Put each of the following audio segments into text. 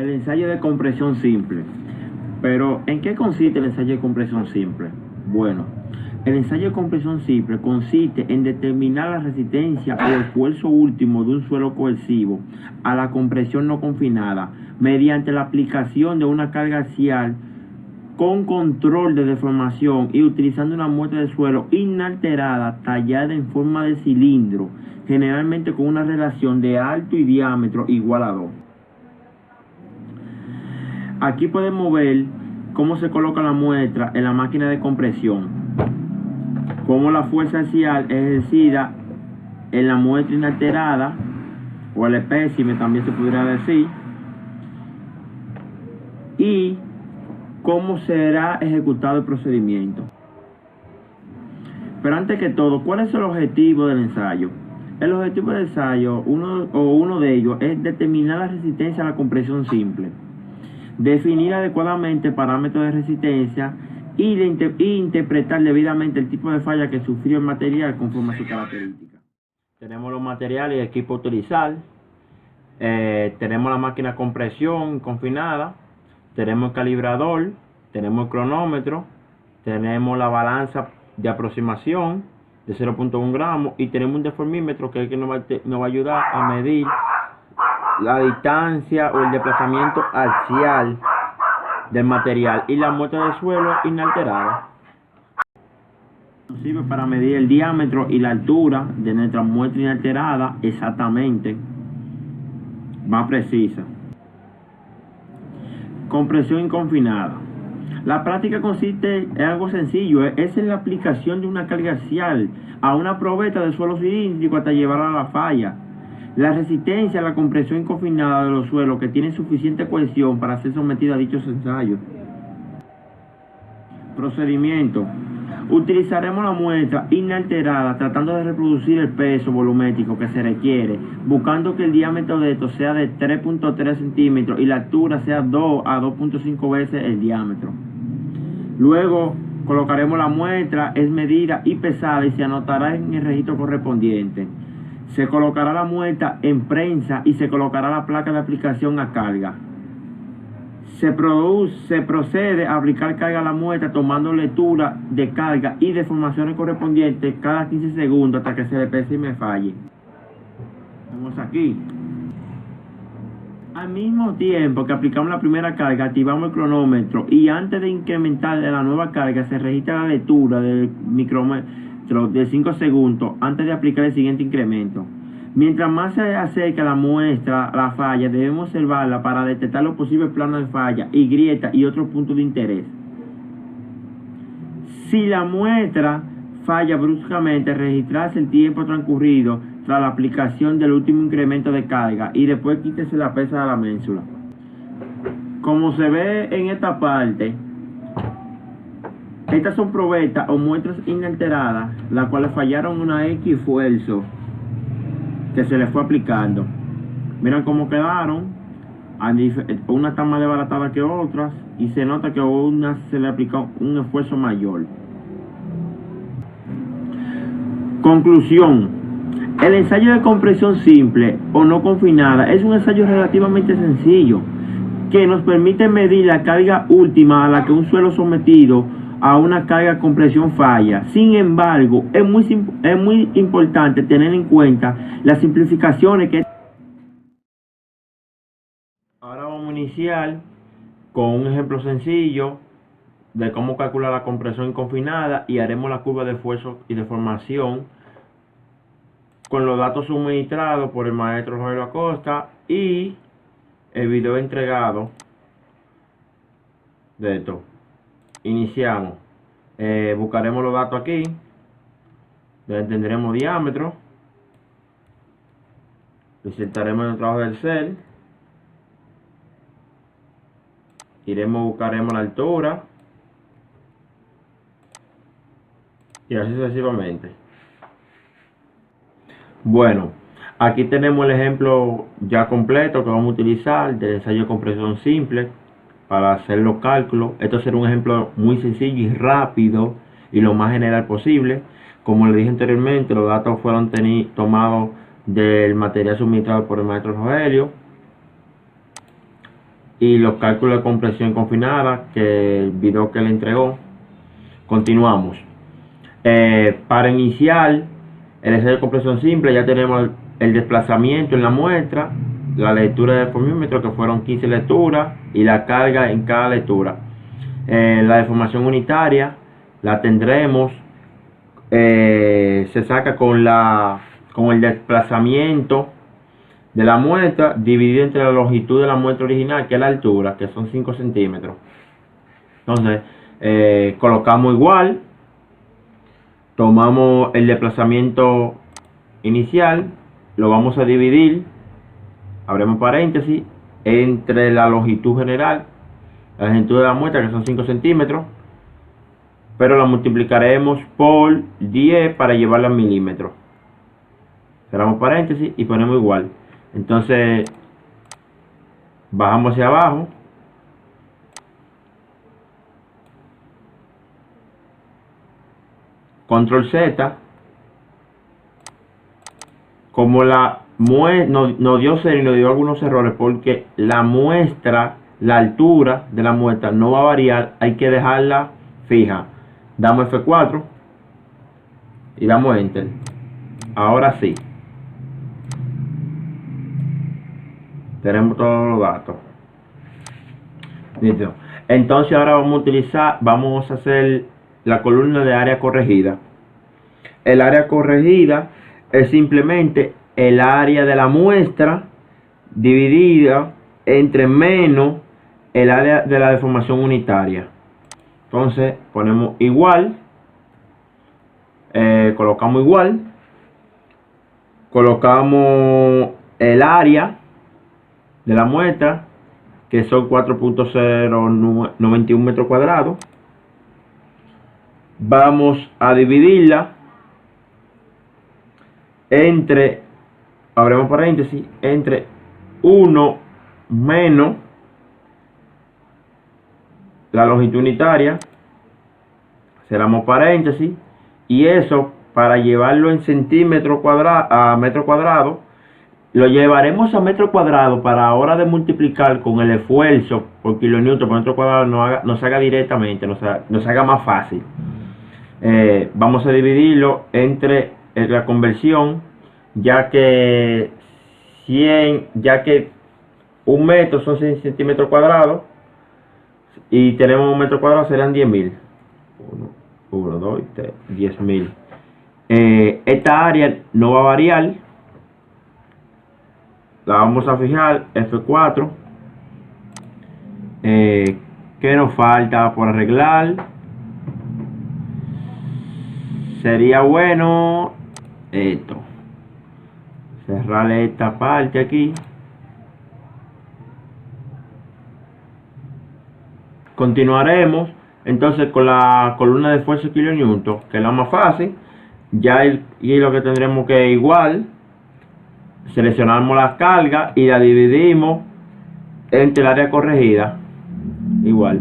El ensayo de compresión simple. Pero, ¿en qué consiste el ensayo de compresión simple? Bueno, el ensayo de compresión simple consiste en determinar la resistencia o esfuerzo último de un suelo cohesivo a la compresión no confinada mediante la aplicación de una carga axial con control de deformación y utilizando una muestra de suelo inalterada tallada en forma de cilindro, generalmente con una relación de alto y diámetro igual a 2. Aquí podemos ver cómo se coloca la muestra en la máquina de compresión, cómo la fuerza axial es ejercida en la muestra inalterada, o el espécimen también se podría decir, y cómo será ejecutado el procedimiento. Pero antes que todo, ¿cuál es el objetivo del ensayo? El objetivo del ensayo, uno de ellos, es determinar la resistencia a la compresión simple, definir adecuadamente parámetros de resistencia y interpretar debidamente el tipo de falla que sufrió el material conforme a su característica. Tenemos los materiales y equipo a utilizar. Tenemos la máquina de compresión confinada, tenemos el calibrador, tenemos el cronómetro, tenemos la balanza de aproximación de 0.1 gramos y tenemos un deformímetro que es el que nos va a ayudar a medir la distancia o el desplazamiento axial del material, y la muestra de suelo inalterada. Sirve para medir el diámetro y la altura de nuestra muestra inalterada exactamente, más precisa. Compresión inconfinada. La práctica consiste en algo sencillo, es en la aplicación de una carga axial a una probeta de suelo cilíndrico hasta llevarla a la falla. La resistencia a la compresión inconfinada de los suelos que tienen suficiente cohesión para ser sometidos a dichos ensayos. Procedimiento. Utilizaremos la muestra inalterada tratando de reproducir el peso volumétrico que se requiere, buscando que el diámetro de esto sea de 3.3 centímetros y la altura sea 2 a 2.5 veces el diámetro. Luego colocaremos la muestra, es medida y pesada y se anotará en el registro correspondiente. Se colocará la muestra en prensa y se colocará la placa de aplicación a carga. Se procede a aplicar carga a la muestra tomando lectura de carga y deformaciones correspondientes cada 15 segundos hasta que el espécimen falle. Vamos aquí. Al mismo tiempo que aplicamos la primera carga, activamos el cronómetro y antes de incrementar la nueva carga se registra la lectura del micrómetro de 5 segundos antes de aplicar el siguiente incremento. Mientras más se acerca la muestra a la falla, debemos observarla para detectar los posibles planos de falla y grietas y otros puntos de interés. Si la muestra falla bruscamente, registrarse el tiempo transcurrido tras la aplicación del último incremento de carga y después quítese la pesa de la ménsula. Como se ve en esta parte, estas son probetas o muestras inalteradas, las cuales fallaron una X esfuerzo que se les fue aplicando. Miren cómo quedaron. Una está más desbaratada que otras y se nota que a una se le aplicó un esfuerzo mayor. Conclusión. El ensayo de compresión simple o no confinada es un ensayo relativamente sencillo que nos permite medir la carga última a la que un suelo sometido a una carga de compresión falla. Sin embargo, es muy importante tener en cuenta las simplificaciones que... Ahora vamos a iniciar con un ejemplo sencillo de cómo calcular la compresión inconfinada y haremos la curva de esfuerzo y deformación con los datos suministrados por el maestro Rogelio Acosta y el video entregado de esto. Iniciamos. Buscaremos los datos aquí. Tendremos diámetro. Insertaremos en el trabajo del cel. Buscaremos la altura. Y así sucesivamente. Bueno, aquí tenemos el ejemplo ya completo que vamos a utilizar del ensayo de compresión simple para hacer los cálculos. Esto será un ejemplo muy sencillo y rápido y lo más general posible. Como les dije anteriormente, los datos fueron tomados del material suministrado por el maestro Rogelio. y los cálculos de compresión confinada, que el video que le entregó. Continuamos. Para iniciar el ejercicio de compresión simple, ya tenemos el desplazamiento en la muestra, la lectura del deformímetro, que fueron 15 lecturas, y la carga en cada lectura. La deformación unitaria la tendremos, se saca con el desplazamiento de la muestra dividido entre la longitud de la muestra original, que es la altura, que son 5 centímetros. Entonces, colocamos igual, tomamos el desplazamiento inicial, lo vamos a dividir, abrimos paréntesis, entre la longitud general, la longitud de la muestra, que son 5 centímetros, pero la multiplicaremos por 10 para llevarla a milímetros. Cerramos paréntesis y ponemos igual. Entonces, bajamos hacia abajo. Control Z. Como nos dio cero y nos dio algunos errores, porque la muestra, la altura de la muestra no va a variar, hay que dejarla fija. Damos F4 y damos Enter. Ahora sí, tenemos todos los datos. Listo. Entonces ahora vamos a hacer la columna de área corregida. El área corregida es simplemente el área de la muestra dividida entre menos el área de la deformación unitaria. Entonces ponemos igual, colocamos igual, colocamos el área de la muestra, que son 4.091 metros cuadrados. Vamos a dividirla entre, abrimos paréntesis, entre 1 menos la longitud unitaria, cerramos paréntesis, y eso, para llevarlo en centímetros cuadrados a metro cuadrado, lo llevaremos a metro cuadrado para ahora de multiplicar con el esfuerzo por kilonewton por metro cuadrado nos haga directamente, nos haga más fácil. Vamos a dividirlo entre la conversión, ya que 1 metro son 100 centímetros cuadrados y tenemos 1 metro cuadrado, serán 10.000. 1, 2, 3, 10.000. Esta área no va a variar, la vamos a fijar F4. ¿Qué nos falta por arreglar? Sería bueno esto, cerrarle esta parte aquí. Continuaremos entonces con la columna de esfuerzo kilonewton, que es la más fácil. Y lo que tendremos que igual seleccionamos la carga y la dividimos entre el área corregida igual,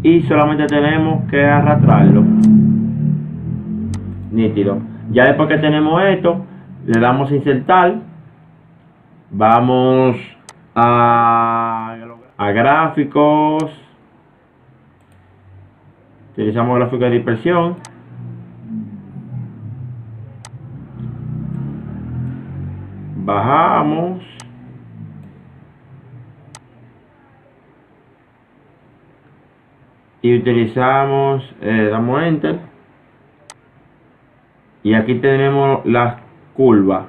y solamente tenemos que arrastrarlo. Nítido. Ya después que tenemos esto, le damos a insertar, vamos a gráficos, utilizamos gráfico de dispersión, bajamos, y utilizamos, damos enter, y aquí tenemos las curvas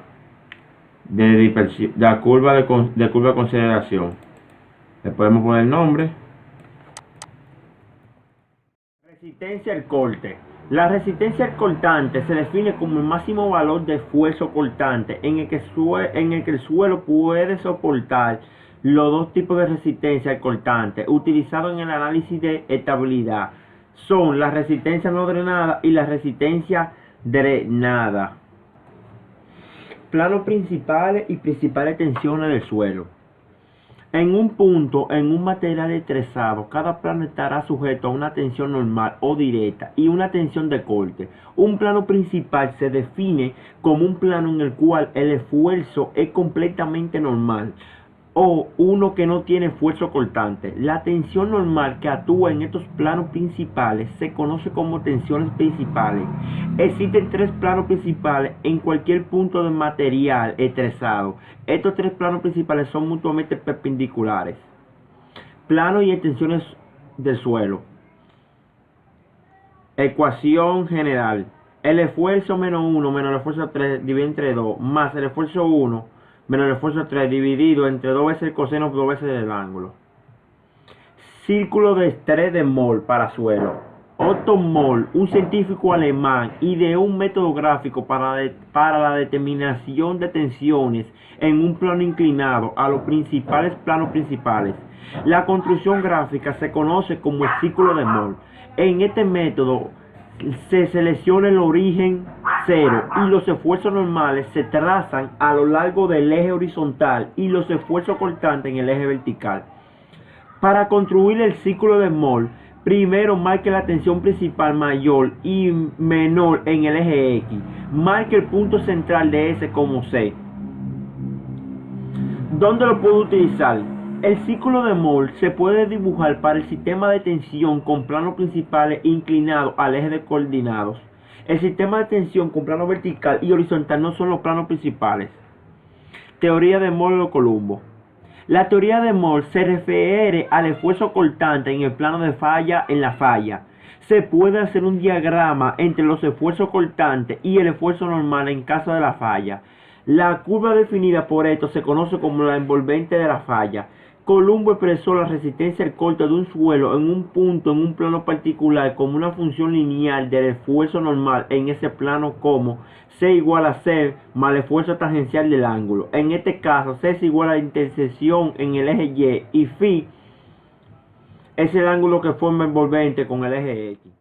de dispersión, la curva de curva de consideración. Le podemos poner el nombre. Resistencia al corte. La resistencia al cortante se define como el máximo valor de esfuerzo cortante en el que el suelo puede soportar los dos tipos de resistencia al cortante utilizados en el análisis de estabilidad. Son la resistencia no drenada y la resistencia drenada. Planos principales y principales tensiones del suelo. En un punto, en un material estrechado, cada plano estará sujeto a una tensión normal o directa y una tensión de corte. Un plano principal se define como un plano en el cual el esfuerzo es completamente normal. o uno que no tiene esfuerzo cortante. La tensión normal que actúa en estos planos principales se conoce como tensiones principales. Existen tres planos principales en cualquier punto de material estresado. Estos tres planos principales son mutuamente perpendiculares. Plano y extensiones del suelo. Ecuación general. El esfuerzo menos 1 menos el esfuerzo 3 dividido entre 2 más el esfuerzo 1 menos el esfuerzo 3 dividido entre 2 veces el coseno 2 veces el ángulo. Círculo de estrés de Moll para suelo. Otto Moll, un científico alemán, ideó un método gráfico para la determinación de tensiones en un plano inclinado a los principales planos principales. La construcción gráfica se conoce como el círculo de Moll. En este método se selecciona el origen cero y los esfuerzos normales se trazan a lo largo del eje horizontal y los esfuerzos cortantes en el eje vertical. Para construir el círculo de Moll, primero marque la tensión principal mayor y menor en el eje X. Marque el punto central de S como C. ¿Dónde lo puedo utilizar? El círculo de Moll se puede dibujar para el sistema de tensión con planos principales inclinados al eje de coordinados. El sistema de tensión con plano vertical y horizontal no son los planos principales. Teoría de Moll-Colombo. La teoría de Moll se refiere al esfuerzo cortante en el plano de falla en la falla. Se puede hacer un diagrama entre los esfuerzos cortantes y el esfuerzo normal en caso de la falla. La curva definida por esto se conoce como la envolvente de la falla. Colombo expresó la resistencia al corte de un suelo en un punto en un plano particular como una función lineal del esfuerzo normal en ese plano como C igual a C más el esfuerzo tangencial del ángulo. En este caso, C es igual a la intersección en el eje Y y Φ es el ángulo que forma envolvente con el eje X.